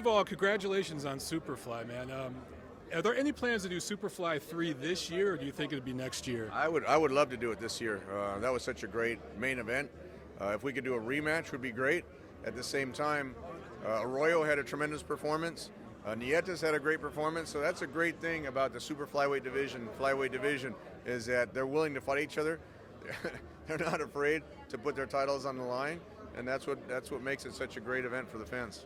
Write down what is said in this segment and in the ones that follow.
of all, congratulations on Superfly, man. Are there any plans to do Superfly 3 this year, or do you think it'd be next year? I would love to do it this year. That was such a great main event. If we could do a rematch, would be great. At the same time, Arroyo had a tremendous performance. Nietes had a great performance. So that's a great thing about the super flyweight division, is that they're willing to fight each other. They're not afraid to put their titles on the line, and that's what makes it such a great event for the fans.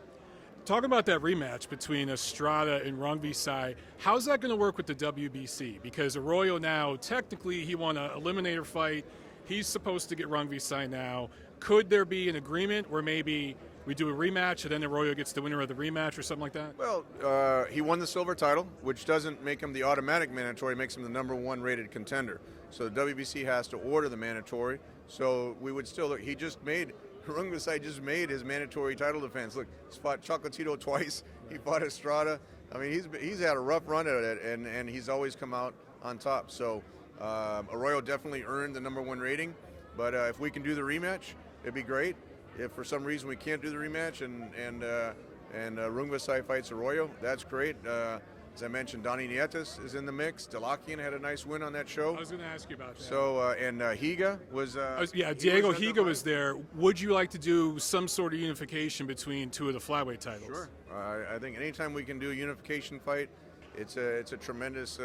Talking about that rematch between Estrada and Rungvisai, how's that going to work with the WBC? Because Arroyo now, technically, he won an eliminator fight. He's supposed to get Rungvisai now. Could there be an agreement where maybe we do a rematch and then Arroyo gets the winner of the rematch or something like that? Well, he won the silver title, which doesn't make him the automatic mandatory, makes him the #1 rated contender. So the WBC has to order the mandatory. So we would still, Rungvisai just made his mandatory title defense. Look, he's fought Chocolatito twice. He fought Estrada. I mean, he's had a rough run at it, and he's always come out on top. So Arroyo definitely earned the #1 rating. But if we can do the rematch, it'd be great. If for some reason we can't do the rematch and Rungvisai fights Arroyo, that's great. As I mentioned, Donnie Nietes is in the mix. Delakian had a nice win on that show. I was going to ask you about that. So, and Higa was... Diego Higa was there. Would you like to do some sort of unification between two of the flyweight titles? Sure. I think anytime we can do a unification fight, it's a tremendous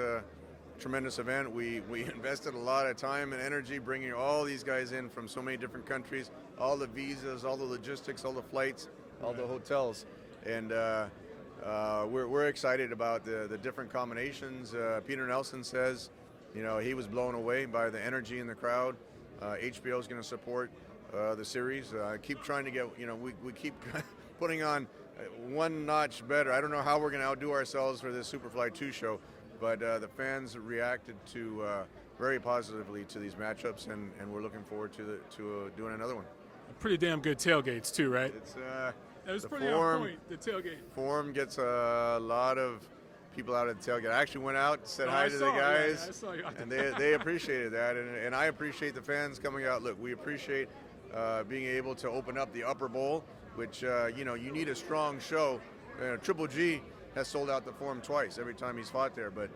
event. We invested a lot of time and energy bringing all these guys in from so many different countries, all the visas, all the logistics, all the flights, all the hotels, and we're excited about the different combinations. Peter Nelson says, he was blown away by the energy in the crowd. HBO is going to support the series. Keep trying to get, we keep putting on one notch better. I don't know how we're going to outdo ourselves for this Superfly 2 show, but the fans reacted very positively to these matchups, and we're looking forward to doing another one. Pretty damn good tailgates too, right? It was pretty on point, the tailgate. Forum gets a lot of people out at the tailgate. I actually went out, said hi to the guys, I saw you. and they appreciated that, and I appreciate the fans coming out. Look, we appreciate being able to open up the upper bowl, which, you need a strong show. Triple G has sold out the Forum twice every time he's fought there, but,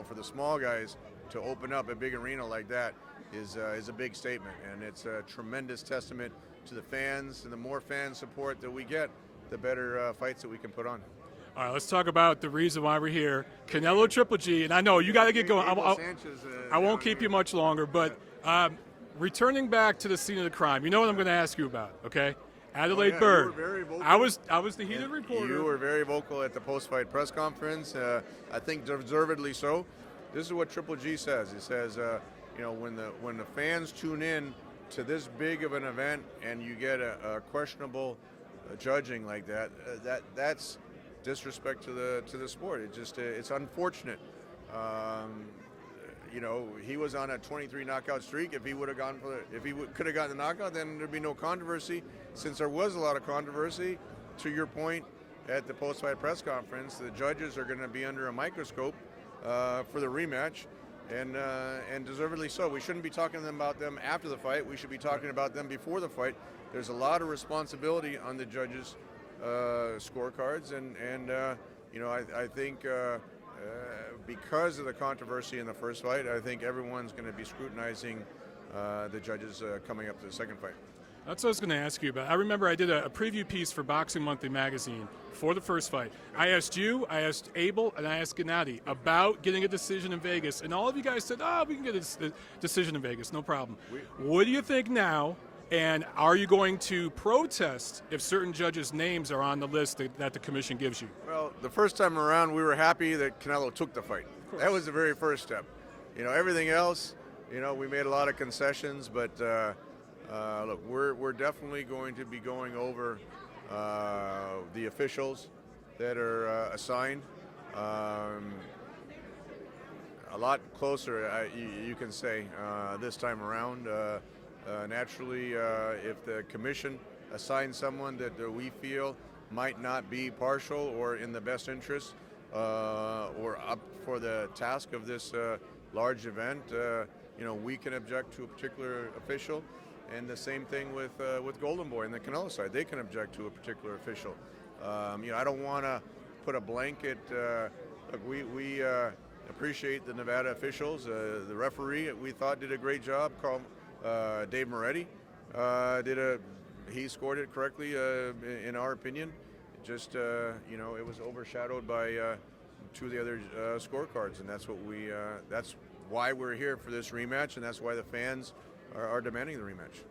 for the small guys to open up a big arena like that is a big statement, and it's a tremendous testament to the fans, and the more fan support that we get, the better fights that we can put on. All right, let's talk about the reason why we're here. Canelo Triple G, and I know you got to get going. I won't keep you much longer, but returning back to the scene of the crime, you know what I'm going to ask you about, okay? Adelaide Bird. You were very vocal. I was the heated reporter. You were very vocal at the post-fight press conference. I think deservedly so. This is what Triple G says. He says, when the fans tune in to this big of an event and you get a questionable judging like that's disrespect to the sport. It's unfortunate. He was on a 23 knockout streak. If he would have could have gotten the knockout, then there'd be no controversy. Since there was a lot of controversy, to your point at the post-fight press conference, the judges are going to be under a microscope for the rematch. And deservedly so. We shouldn't be talking about them after the fight. We should be talking about them before the fight. There's a lot of responsibility on the judges' scorecards, and I think because of the controversy in the first fight, I think everyone's going to be scrutinizing the judges coming up to the second fight. That's what I was going to ask you about. I remember I did a preview piece for Boxing Monthly magazine for the first fight. I asked you, I asked Abel, and I asked Gennady about getting a decision in Vegas, and all of you guys said, we can get a decision in Vegas, no problem. What do you think now, and are you going to protest if certain judges' names are on the list that the commission gives you? Well, the first time around, we were happy that Canelo took the fight. That was the very first step. Everything else, we made a lot of concessions, but look, we're definitely going to be going over the officials that are assigned. A lot closer, you can say, this time around. Naturally, if the commission assigns someone that we feel might not be partial or in the best interest or up for the task of this large event, we can object to a particular official. And the same thing with Golden Boy and the Canelo side. They can object to a particular official. I don't want to put a blanket. Look, we appreciate the Nevada officials. The referee, we thought, did a great job. Dave Moretti he scored it correctly in our opinion. Just it was overshadowed by two of the other scorecards, and that's why we're here for this rematch, and that's why the fans are demanding the rematch.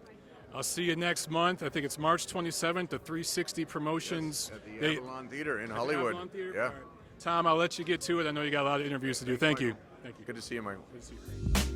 I'll see you next month. I think it's March 27th, the 360 Promotions. Yes, at the Avalon Theater in Hollywood. Avalon Theater? Yeah. All right. Tom, I'll let you get to it. I know you got a lot of interviews to do. Thank you. Good to see you, Michael. Good to see you.